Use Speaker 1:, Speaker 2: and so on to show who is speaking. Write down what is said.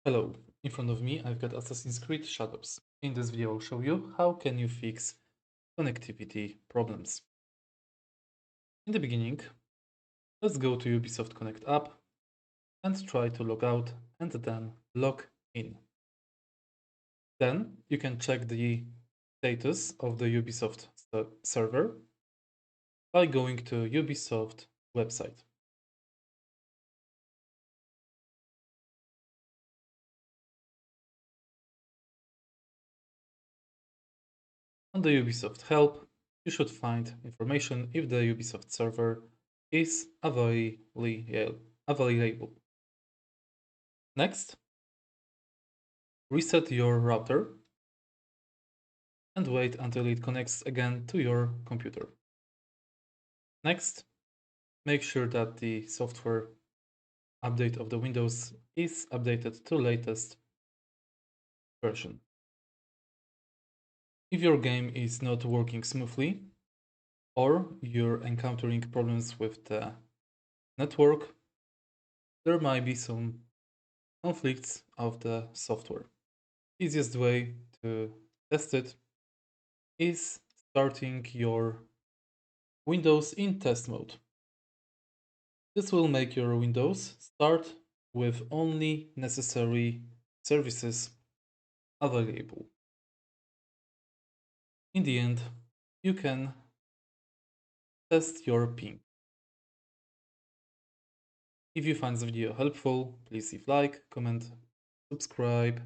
Speaker 1: Hello, in front of me I've got Assassin's Creed Shadows. In this video I'll show you how can you fix connectivity problems. In the beginning, let's go to Ubisoft Connect app and try to log out and then log in. Then you can check the status of the Ubisoft server by going to Ubisoft website. On the Ubisoft help, you should find information if the Ubisoft server is available. Next, reset your router and wait until it connects again to your computer. Next, make sure that the software update of the Windows is updated to latest version. If your game is not working smoothly or you're encountering problems with the network, there might be some conflicts of the software. Easiest way to test it is starting your Windows in test mode. This will make your Windows start with only necessary services available. In the end, you can test your ping. If you find the video helpful, please leave like, comment, subscribe,